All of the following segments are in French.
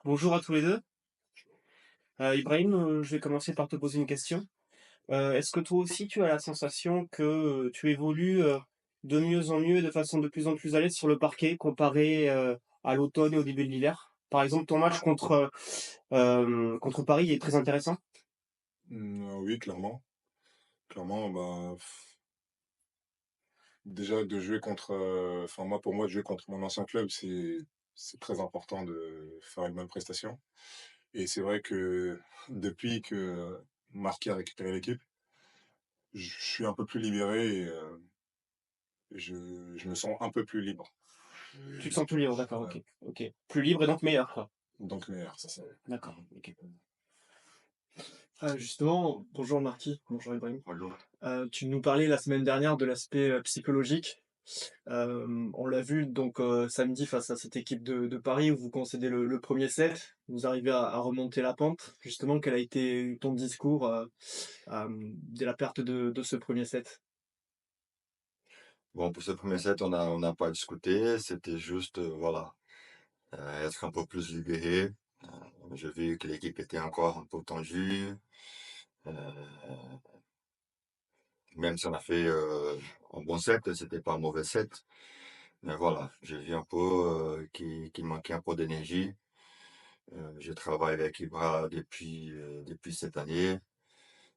Bonjour à tous les deux. Ibrahim, je vais commencer par te poser une question. Est-ce que toi aussi tu as la sensation que tu évolues de mieux en mieux, de façon de plus en plus à l'aise sur le parquet comparé à l'automne et au début de l'hiver? Par exemple, ton match contre Paris est très intéressant. Oui, clairement. Clairement, bah, déjà de jouer contre, enfin moi pour moi de jouer contre mon ancien club, c'est très important de faire une bonne prestation. Et c'est vrai que depuis que Marquis a récupéré l'équipe, je suis un peu plus libéré et je me sens un peu plus libre. Tu te sens plus libre, d'accord, Ouais, ok, ok. Plus libre et donc meilleur, quoi. donc meilleur, c'est ça. D'accord, ok. Justement, bonjour Marty, bonjour Ibrahim. Bonjour. Tu nous parlais la semaine dernière de l'aspect psychologique. On l'a vu donc samedi face à cette équipe de Paris où vous concédez le premier set, vous arrivez à remonter la pente. Justement, quel a été ton discours dès la perte de ce premier set? Bon, pour ce premier set, on n'a pas discuté, c'était juste, voilà, être un peu plus libéré. J'ai vu que l'équipe était encore un peu tendue, euh, même si on a fait un bon set, c'était pas un mauvais set. Mais voilà, j'ai vu un peu qu'il manquait un peu d'énergie. Je travaille avec Ibra depuis cette année.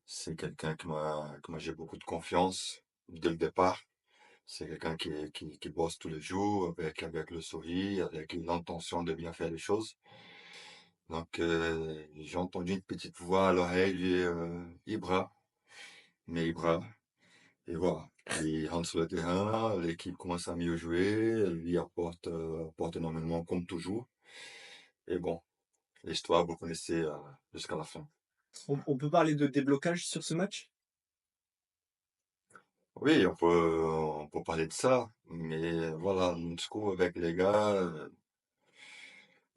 C'est quelqu'un qui m'a j'ai beaucoup de confiance dès le départ. C'est quelqu'un qui bosse tous les jours avec le sourire, avec l'intention de bien faire les choses. Donc, j'ai entendu une petite voix à l'oreille, Ibra, mais Ibra, et voilà. Il rentre sur le terrain, l'équipe commence à mieux jouer, lui apporte énormément comme toujours. Et bon, l'histoire, vous connaissez jusqu'à la fin. On peut parler de déblocage sur ce match? Oui, on peut parler de ça, mais voilà, du coup, avec les gars,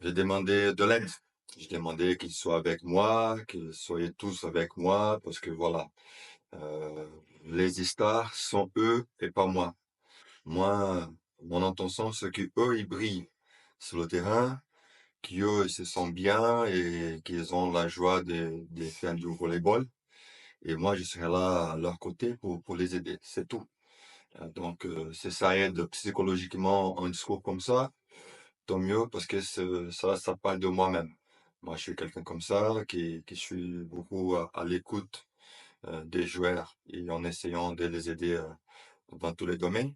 j'ai demandé de l'aide. J'ai demandé qu'ils soient avec moi, qu'ils soient tous avec moi, parce que voilà, euh, les stars sont eux et pas moi. Moi, mon intention, c'est que eux, ils brillent sur le terrain, qu'eux, ils se sentent bien et qu'ils ont la joie de faire du volleyball. Et moi, je serai là à leur côté pour les aider. C'est tout. Donc, si ça aide psychologiquement un discours comme ça, tant mieux parce que ça parle de moi-même. Moi, je suis quelqu'un comme ça qui suis beaucoup à l'écoute des joueurs et en essayant de les aider dans tous les domaines,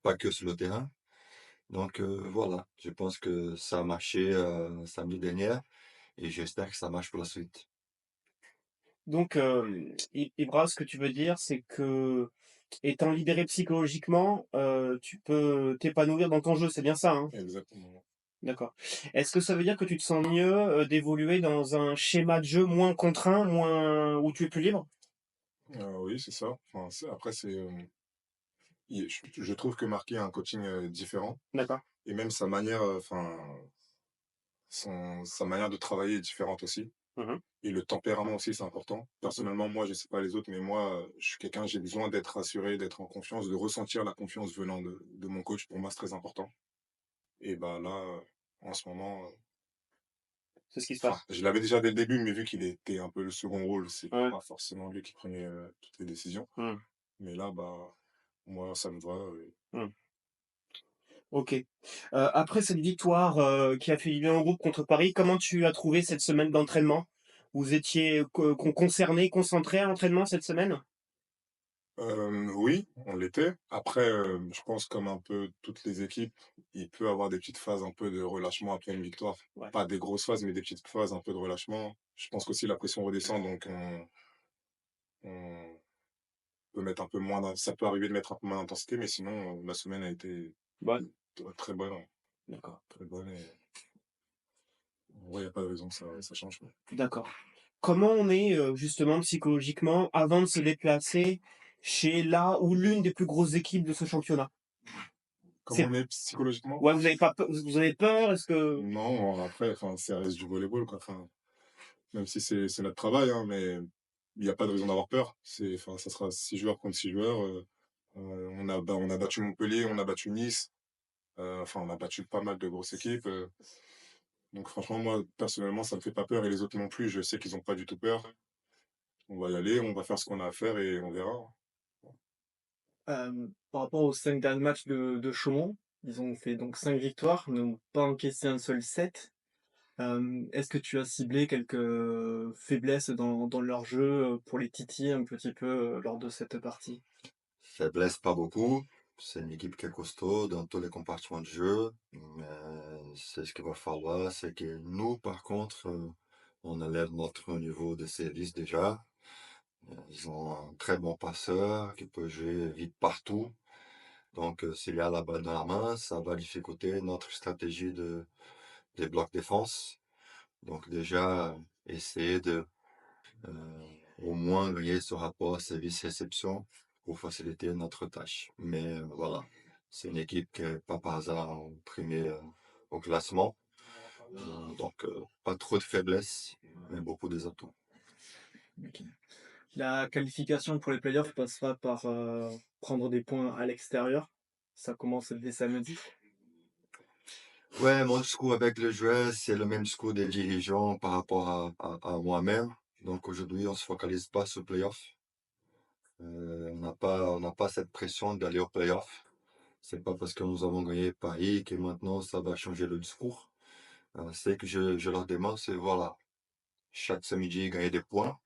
pas que sur le terrain. Donc voilà, je pense que ça a marché samedi dernier et j'espère que ça marche pour la suite. Donc, Ibra, ce que tu veux dire, c'est que étant libéré psychologiquement, tu peux t'épanouir dans ton jeu, c'est bien ça, hein? Exactement. D'accord. Est-ce que ça veut dire que tu te sens mieux d'évoluer dans un schéma de jeu moins contraint, moins où tu es plus libre? Oui, c'est ça. Enfin, après, je trouve que Marquis a un coaching différent. D'accord. Et même sa manière, enfin, sa manière de travailler est différente aussi. Mhm. Et le tempérament aussi, c'est important. Personnellement, moi, je sais pas les autres, mais moi, je suis quelqu'un, j'ai besoin d'être rassuré, d'être en confiance, de ressentir la confiance venant de mon coach. Pour moi, c'est très important. Et bah là, en ce moment, C'est ce qui se enfin, passe. je l'avais déjà dès le début, mais vu qu'il était un peu le second rôle, c'est Ouais. pas forcément lui qui prenait toutes les décisions. Hmm. Mais là, bah, moi, ça me va. Hmm. Ok. Après cette victoire qui a fait du bien au groupe contre Paris, comment tu as trouvé cette semaine d'entraînement? Vous étiez concerné, concentré à l'entraînement cette semaine? Oui, on l'était. Après, je pense comme un peu toutes les équipes, il peut avoir des petites phases un peu de relâchement après une victoire. Ouais. Pas des grosses phases, mais des petites phases un peu de relâchement. Je pense qu'aussi la pression redescend, donc on peut mettre un peu moins ça peut arriver de mettre un peu moins d'intensité, mais sinon, la semaine a été Bonne. très bonne, hein. D'accord. Très bonne et en vrai, il y a pas de raison que ça change, quoi. D'accord. Comment on est justement psychologiquement avant de se déplacer chez la ou l'une des plus grosses équipes de ce championnat? Comment C'est on est psychologiquement? Ouais, vous avez pas vous avez peur? Est-ce que Non, après, enfin, ça reste du volleyball, quoi. Enfin, même si c'est notre travail, hein, mais il y a pas de raison d'avoir peur. Enfin, ça sera 6 joueurs contre 6 joueurs, on a battu Montpellier, on a battu Nice, enfin, on a battu pas mal de grosses équipes, Donc franchement, moi, personnellement, ça me fait pas peur et les autres non plus. Je sais qu'ils ont pas du tout peur. On va y aller, on va faire ce qu'on a à faire et on verra. Par rapport aux 5 derniers matchs de Chaumont, ils ont fait donc 5 victoires, n'ont pas encaissé un seul set. Est-ce que tu as ciblé quelques faiblesses dans leur jeu pour les titiller un petit peu lors de cette partie? Faiblesse, pas beaucoup. C'est une équipe qui est costaud dans tous les compartiments de jeu. Mais c'est ce qu'il va falloir, c'est que nous, par contre, on élève notre niveau de service déjà. Ils ont un très bon passeur qui peut jouer vite partout. Donc, s'il y a la balle dans la main, ça va difficulter notre stratégie des blocs défense. Donc, déjà, essayer de au moins gagner ce rapport service-réception pour faciliter notre tâche. Mais voilà, c'est une équipe qui n'est pas par hasard en premier au classement. Donc, pas trop de faiblesses, mais beaucoup des atouts. Ok. La qualification pour les playoffs passera par prendre des points à l'extérieur. Ça commence dès samedi. Ouais, mon discours avec le joueur, c'est le même discours des dirigeants par rapport à moi-même. Donc aujourd'hui, on se focalise pas sur le playoff. On n'a pas cette pression d'aller au playoff. C'est pas parce que nous avons gagné Paris que maintenant ça va changer le discours. C'est que je leur demande, c'est voilà, chaque samedi, gagner des points,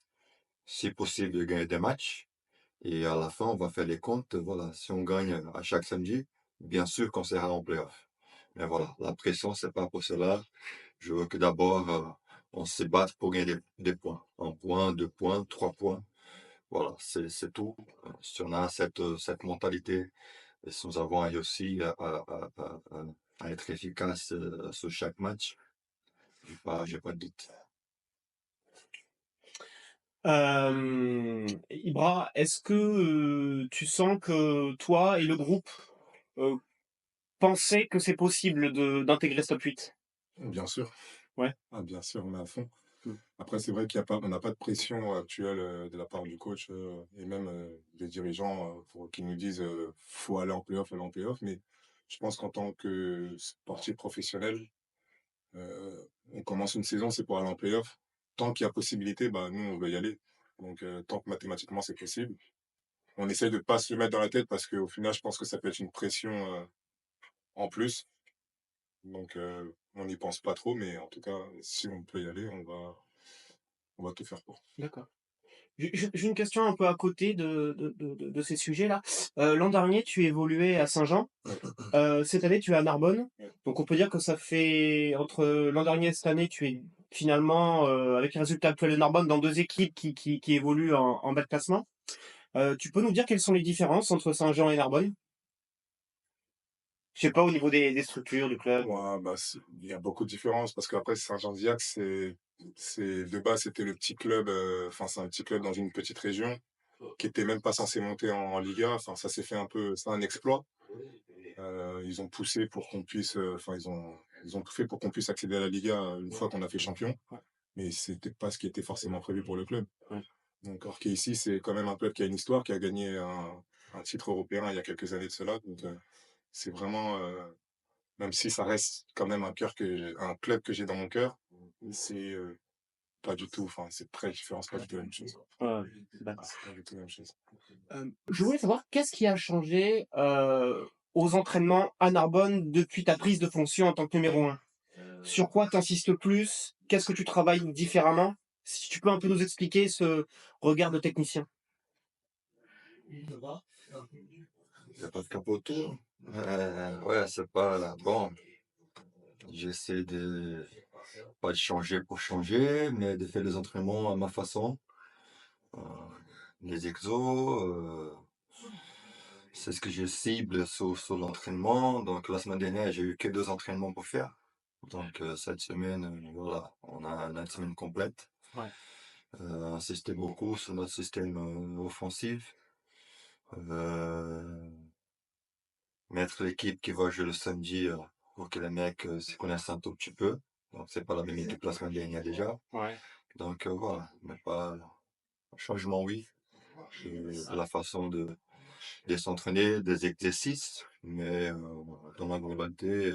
si possible, gagner des matchs. Et à la fin, on va faire les comptes. Voilà, si on gagne à chaque samedi, bien sûr qu'on sera en playoff. Mais voilà, la pression, c'est pas pour cela. Je veux que d'abord, on se batte pour gagner des points. Un point, 2 points, 3 points. Voilà, c'est tout. Si on a cette mentalité, et si nous avons réussi à être efficace sur chaque match, j'ai pas de doute. Ibra, est-ce que tu sens que toi et le groupe euh, pensez que c'est possible d'intégrer ce top 8? Bien sûr. Ouais. Ah, bien sûr, on est à fond. Mm. Après, c'est vrai on n'a pas de pression actuelle de la part du coach et même des dirigeants pour qu'ils nous disent faut aller en playoff, aller en playoff. Mais je pense qu'en tant que sportif professionnel, on commence une saison, c'est pour aller en playoff. Tant qu'il y a possibilité, bah, nous, on veut y aller. Donc, tant que mathématiquement c'est possible, on essaye de ne pas se le mettre dans la tête parce qu'au final, je pense que ça peut être une pression en plus. Donc, on n'y pense pas trop, mais en tout cas, si on peut y aller, on va tout faire pour. D'accord. J'ai une question un peu à côté de ces sujets-là. L'an dernier, tu évoluais à Saint-Jean. Cette année, tu es à Narbonne. Donc, on peut dire que ça fait entre l'an dernier et cette année, tu es finalement, avec les résultats actuels de Narbonne, dans deux équipes qui évoluent en bas de classement. Tu peux nous dire quelles sont les différences entre Saint-Jean et Narbonne? Je sais pas, au niveau des structures du club. Ouais, bah, il y a beaucoup de différences parce qu'après, Saint-Jean-d'Iac, de base, c'était le petit club, enfin, c'est un petit club dans une petite région qui était même pas censé monter en Liga. Enfin, ça s'est fait un peu, c'est un exploit. Ils ont poussé pour qu'on puisse, enfin, ils ont tout fait pour qu'on puisse accéder à la Liga une fois qu'on a fait champion. Ouais. Mais c'était pas ce qui était forcément prévu pour le club. Ouais. Donc, alors qu'ici, c'est quand même un club qui a une histoire, qui a gagné un titre européen il y a quelques années de cela. Donc, c'est vraiment, même si ça reste quand même un club que j'ai dans mon cœur, c'est pas du tout, enfin, c'est très différent, c'est pas du tout la même chose. Ouais, d'accord. C'est pas du tout la même chose. Je voulais savoir qu'est-ce qui a changé aux entraînements à Narbonne depuis ta prise de fonction en tant que numéro 1? Sur quoi t'insistes plus? Qu'est-ce que tu travailles différemment? Si tu peux un peu nous expliquer ce regard de technicien. Il n'y a pas de capoteur. Ouais, c'est pas bon. J'essaie de pas de changer pour changer, mais de faire les entraînements à ma façon. Euh, les exos, c'est ce que je cible sur l'entraînement. Donc la semaine dernière, j'ai eu que 2 entraînements pour faire. Donc cette semaine, voilà, on a une semaine complète. Ouais. Insister beaucoup sur notre système offensif. Mettre l'équipe qui va jouer le samedi pour que les mecs se connaissent un tout petit peu. Donc c'est pas la même équipe la semaine dernière déjà. Ouais. Donc voilà, mais pas changement oui. La façon de s'entraîner, des exercices, mais dans la globalité,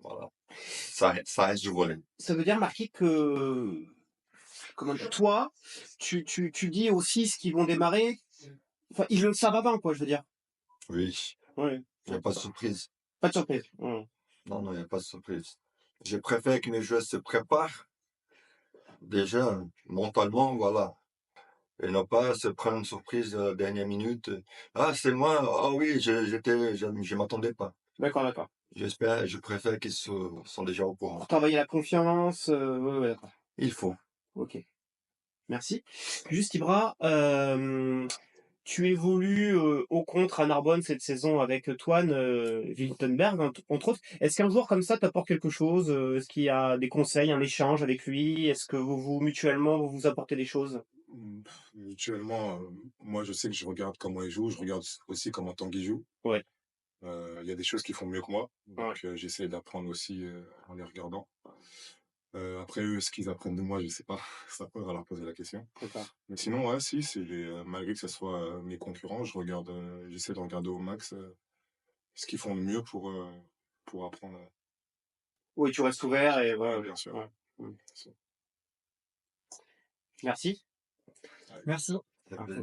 Voilà. Ça reste du volley. Ça veut dire, Marquis, que comment dire? Toi, tu dis aussi ce qu'ils vont démarrer, enfin, ils le savent avant, quoi, je veux dire? Oui, Ouais, il n'y a pas de surprise. pas de surprise. Mmh. Non, non, il n'y a pas de surprise. Je préfère que mes joueurs se préparent déjà mentalement, voilà. Et non pas se prendre une surprise dernière minute. Ah, c'est moi. Ah oui, je m'attendais pas. D'accord, d'accord. Je préfère qu'ils sont déjà au courant. Pour travailler la confiance, ouais, ouais, d'accord. Il faut. OK, merci. Juste Ibra, tu évolues, au contre à Narbonne cette saison avec, Toine, Wiltenberg, entre autres. Est-ce qu'un joueur comme ça t'apporte quelque chose? Est-ce qu'il y a des conseils, un échange avec lui? Est-ce que mutuellement, vous vous apportez des choses? Mutuellement, moi, je sais que je regarde comment ils jouent, je regarde aussi comment Tanguy joue. Ouais, Il y a des choses qu'ils font mieux que moi, ouais, donc j'essaie d'apprendre aussi, en les regardant. Après eux, ce qu'ils apprennent de moi, je sais pas, ça faudra leur poser la question. d'accord. Mais sinon, ouais, si, malgré que ce soit, mes concurrents, j'essaie de regarder au max, ce qu'ils font de mieux pour apprendre, Oui, tu restes ouvert et ouais, ouais, ouais, bien sûr, ouais. Mmh. bien sûr. Merci. Merci. Ouais. Ça fait-